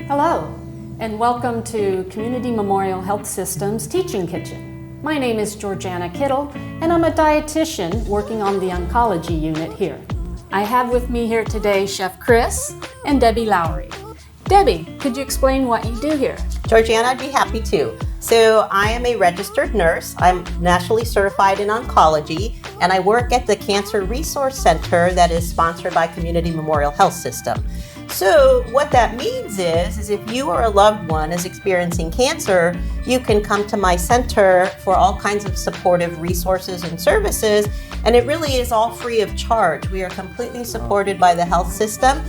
Hello, and welcome to Community Memorial Health System's Teaching Kitchen. My name is Georgianna Kiddle, and I'm a dietitian working on the oncology unit here. I have with me here today Chef Chris and Debbie Lawry. Debbie, could you explain what you do here? Georgianna, I'd be happy to. So I am a registered nurse. I'm nationally certified in oncology, and I work at the Cancer Resource Center that is sponsored by Community Memorial Health System. So what that means is if you or a loved one is experiencing cancer, you can come to my center for all kinds of supportive resources and services, and it really is all free of charge. We are completely supported by the health system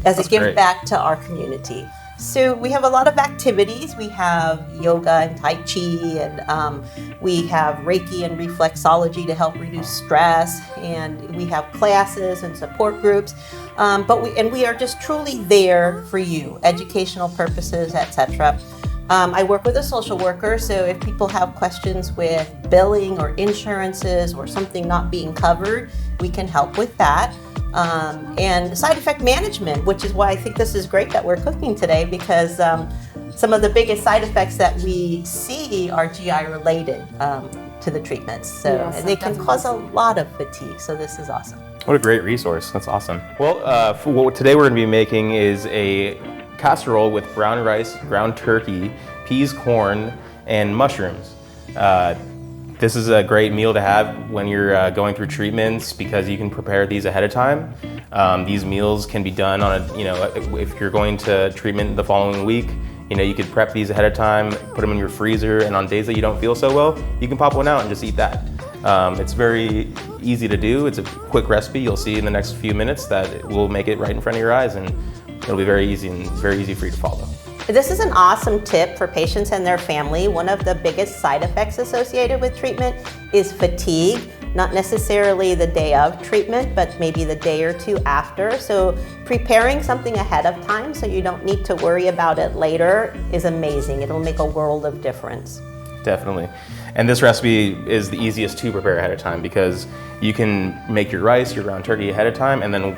as a give back to our community. So we have a lot of activities. We have yoga and Tai Chi, and we have Reiki and reflexology to help reduce stress, and we have classes and support groups. But we are just truly there for you, educational purposes, etc. I work with a social worker, so if people have questions with billing or insurances or something not being covered, we can help with that. And side effect management, which is why I think this is great that we're cooking today, because some of the biggest side effects that we see are GI related to the treatments. So yes, and they can cause a lot of fatigue. So this is awesome. What a great resource. That's awesome. Well, today we're going to be making is a casserole with brown rice, ground turkey, peas, corn, and mushrooms. This is a great meal to have when you're going through treatments because you can prepare these ahead of time. These meals can be done on if you're going to treatment the following week, you could prep these ahead of time, put them in your freezer, and on days that you don't feel so well, you can pop one out and just eat that. It's very easy to do. It's a quick recipe. You'll see in the next few minutes that it will make it right in front of your eyes, and it'll be very easy for you to follow. This is an awesome tip for patients and their family. One of the biggest side effects associated with treatment is fatigue, not necessarily the day of treatment, but maybe the day or two after. So preparing something ahead of time so you don't need to worry about it later is amazing. It'll make a world of difference. Definitely. And this recipe is the easiest to prepare ahead of time because you can make your rice, your ground turkey ahead of time, and then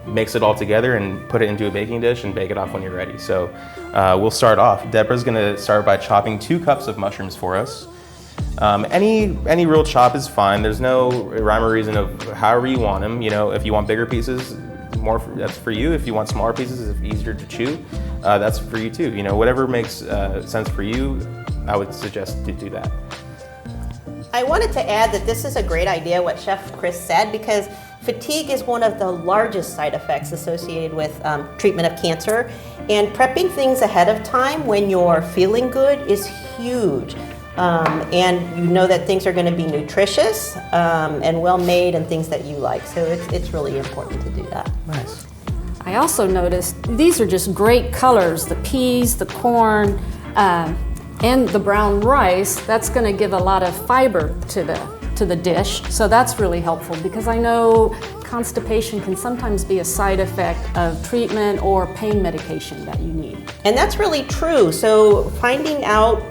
mix it all together and put it into a baking dish and bake it off when you're ready. So we'll start off. Deborah's gonna start by chopping 2 cups of mushrooms for us. Any real chop is fine. There's no rhyme or reason of however you want them. If you want bigger pieces, that's for you. If you want smaller pieces, if easier to chew, that's for you too. Whatever makes sense for you, I would suggest to do that. I wanted to add that this is a great idea, what Chef Chris said, because fatigue is one of the largest side effects associated with treatment of cancer. And prepping things ahead of time when you're feeling good is huge. And you know that things are going to be nutritious and well made and things that you like. So it's really important to do that. Nice. I also noticed these are just great colors, the peas, the corn, and the brown rice. That's going to give a lot of fiber to the dish, so that's really helpful because I know constipation can sometimes be a side effect of treatment or pain medication that you need. And that's really true. So finding out,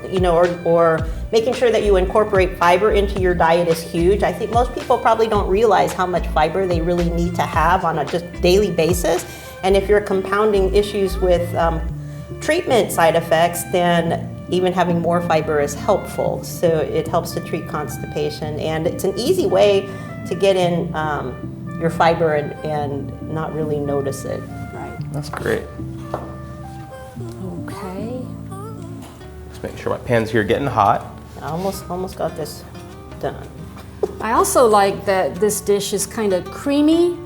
or making sure that you incorporate fiber into your diet is huge. I think most people probably don't realize how much fiber they really need to have on a just daily basis. And if you're compounding issues with treatment side effects, then even having more fiber is helpful. So it helps to treat constipation, and it's an easy way to get in your fiber and not really notice it. Right. That's great. Okay. Just make sure my pan's here getting hot. I almost got this done. I also like that this dish is kind of creamy.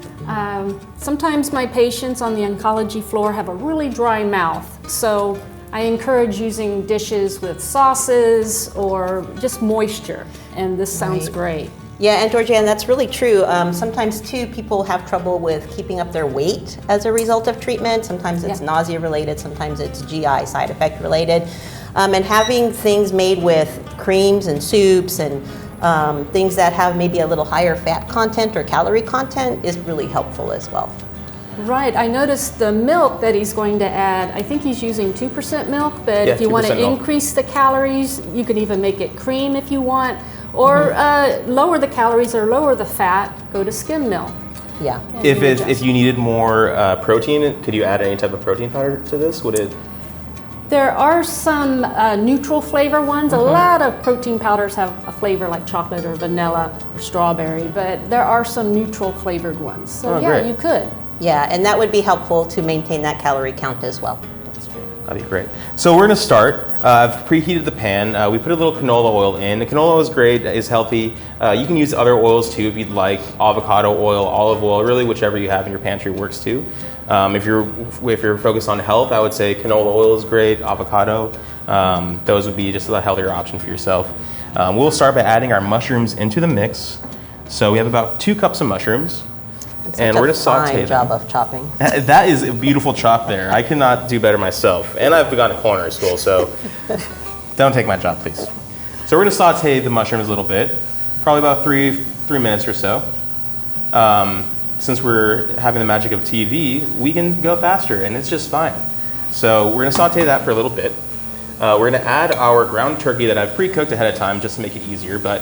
Sometimes my patients on the oncology floor have a really dry mouth, so I encourage using dishes with sauces or just moisture, and this sounds great. Yeah, and Georgianne, that's really true. Sometimes too, people have trouble with keeping up their weight as a result of treatment. Sometimes it's nausea related, sometimes it's GI side effect related. And having things made with creams and soups and things that have maybe a little higher fat content or calorie content is really helpful as well. Right, I noticed the milk that he's going to add, I think he's using 2% milk, but if you want to increase the calories, you could even make it cream if you want, or lower the calories or lower the fat, go to skim milk. Yeah. If you needed more protein, could you add any type of protein powder to this? Would it There are some neutral flavor ones. A lot of protein powders have a flavor like chocolate or vanilla or strawberry, but there are some neutral flavored ones. So great. you could. Yeah, and that would be helpful to maintain that calorie count as well. That'd be great. So we're gonna start. I've preheated the pan. We put a little canola oil in. The canola oil is great, is healthy. You can use other oils too if you'd like. Avocado oil, olive oil, really whichever you have in your pantry works too. If you're focused on health, I would say canola oil is great, avocado. Those would be just a healthier option for yourself. We'll start by adding our mushrooms into the mix. So we have about 2 cups of mushrooms. And we're gonna saute them. Job of chopping. That is a beautiful chop there. I cannot do better myself. And I've gone to culinary school, so don't take my job, please. So we're gonna saute the mushrooms a little bit, probably about three minutes or so. Since we're having the magic of TV, we can go faster, and it's just fine. So we're gonna saute that for a little bit. We're gonna add our ground turkey that I've pre-cooked ahead of time just to make it easier. But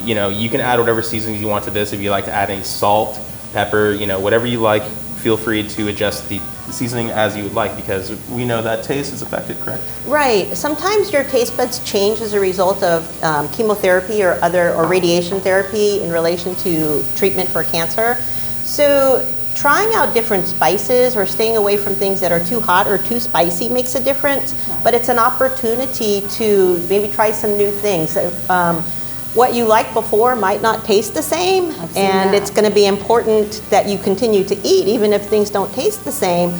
you can add whatever seasonings you want to this. If you like to add any salt, pepper, whatever you like, feel free to adjust the seasoning as you would like, because we know that taste is affected, correct? Right. Sometimes your taste buds change as a result of chemotherapy or radiation therapy in relation to treatment for cancer. So trying out different spices or staying away from things that are too hot or too spicy makes a difference, but it's an opportunity to maybe try some new things. What you liked before might not taste the same, and it's going to be important that you continue to eat even if things don't taste the same.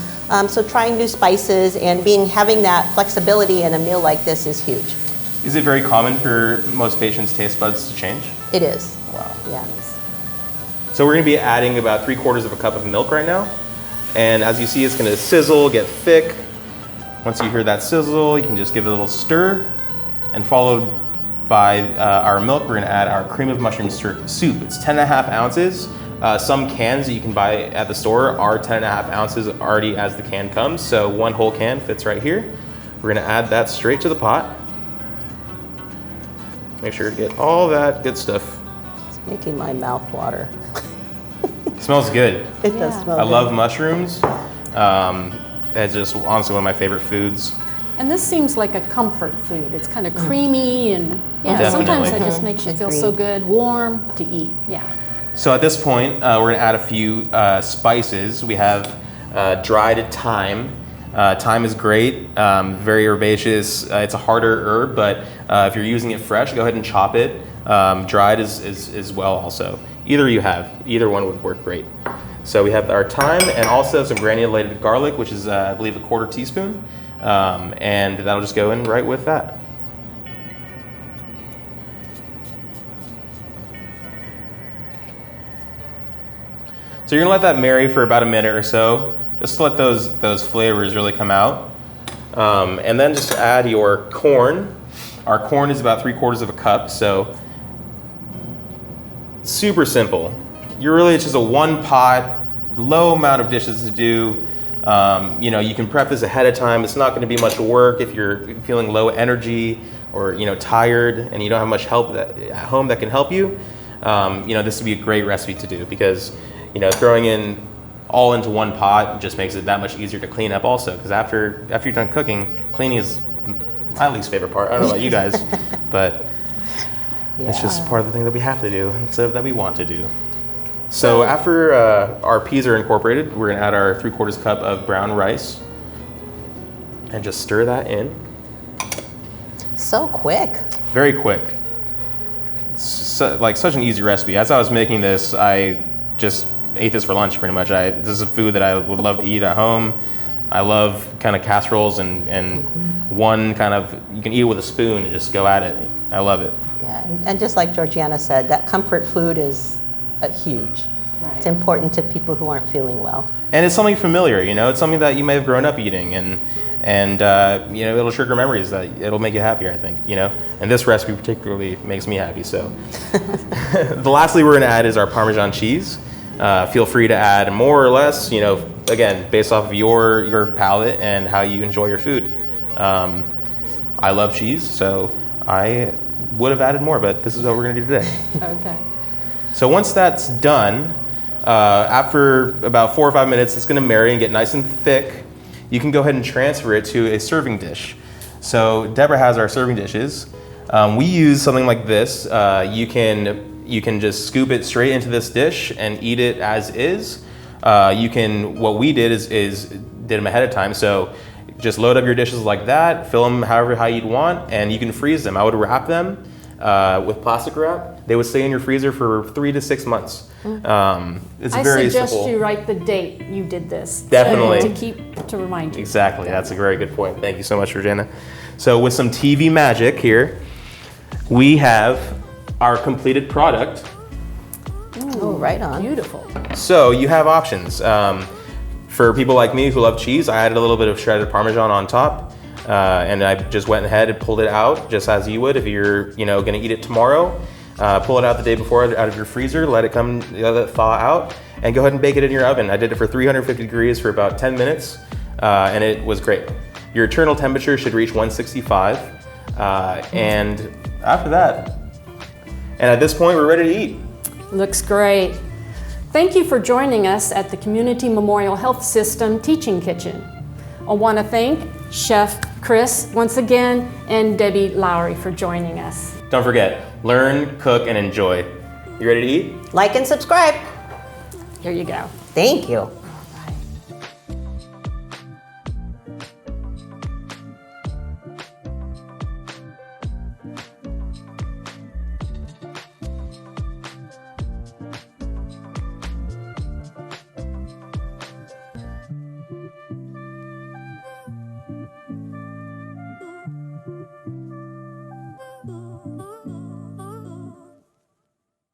So trying new spices and having that flexibility in a meal like this is huge. Is it very common for most patients' taste buds to change? It is. Wow. Yeah. So we're going to be adding about 3/4 of a cup of milk right now. And as you see, it's going to sizzle, get thick. Once you hear that sizzle, you can just give it a little stir, and followed by our milk, we're going to add our cream of mushroom soup. It's 10.5 ounces. Some cans that you can buy at the store are 10.5 ounces already as the can comes. So 1 whole can fits right here. We're going to add that straight to the pot. Make sure to get all that good stuff. It's making my mouth water. It smells good. It does smell I good. love mushrooms. It's just honestly one of my favorite foods. And this seems like a comfort food. It's kind of creamy and Definitely. sometimes it just makes you feel so good, warm to eat. Yeah. So at this point, we're going to add a few spices. We have dried thyme. Thyme is great, very herbaceous. It's a harder herb, but if you're using it fresh, go ahead and chop it. Dried is well also. Either one would work great. So we have our thyme and also some granulated garlic, which is I believe 1/4 teaspoon. And that'll just go in right with that. So you're gonna let that marry for about a minute or so, just to let those flavors really come out. And then just add your corn. Our corn is about 3/4 of a cup, so super simple. It's just a one pot, low amount of dishes to do. You can prep this ahead of time. It's not going to be much work if you're feeling low energy or tired and you don't have much help at home that can help you. This would be a great recipe to do because throwing in all into one pot just makes it that much easier to clean up also, because after you're done cooking, cleaning is my least favorite part. I don't know about you guys, but it's just part of the thing that we have to do instead of that we want to do. So after our peas are incorporated, we're going to add our 3/4 cup of brown rice and just stir that in. So quick. Very quick. Such an easy recipe. As I was making this, I just ate this for lunch pretty much. This is a food that I would love to eat at home. I love kind of casseroles and one kind of, you can eat it with a spoon and just go at it. I love it. Yeah, and just like Georgianna said, that comfort food is huge. Right. It's important to people who aren't feeling well. And it's something familiar, it's something that you may have grown up eating, and it'll trigger memories that it'll make you happier, I think, And this recipe particularly makes me happy, so. Lastly, we're gonna add is our Parmesan cheese. Feel free to add more or less, again, based off of your palate and how you enjoy your food. I love cheese, so I would have added more, but this is what we're gonna do today. Okay. So once that's done, after about 4 or 5 minutes, it's going to marry and get nice and thick. you can go ahead and transfer it to a serving dish. So Deborah has our serving dishes. We use something like this. You can just scoop it straight into this dish and eat it as is. What we did is did them ahead of time. So just load up your dishes like that, fill them how you'd want, and you can freeze them. I would wrap them with plastic wrap. They would stay in your freezer for 3 to 6 months. It's very suggest simple. you write the date you did this. Definitely. To remind you. Exactly, that's a very good point. Thank you so much, Georgianna. So with some TV magic here, we have our completed product. Oh, right on. Beautiful. So you have options. For people like me who love cheese, I added a little bit of shredded Parmesan on top, and I just went ahead and pulled it out just as you would if you're going to eat it tomorrow. Pull it out the day before out of your freezer, let it thaw out, and go ahead and bake it in your oven. I did it for 350 degrees for about 10 minutes, and it was great. Your internal temperature should reach 165, and after that, and at this point, we're ready to eat. Looks great. Thank you for joining us at the Community Memorial Health System Teaching Kitchen. I want to thank Chef Chris once again and Debbie Lawry for joining us. Don't forget, learn, cook, and enjoy. You ready to eat? Like and subscribe. Here you go. Thank you.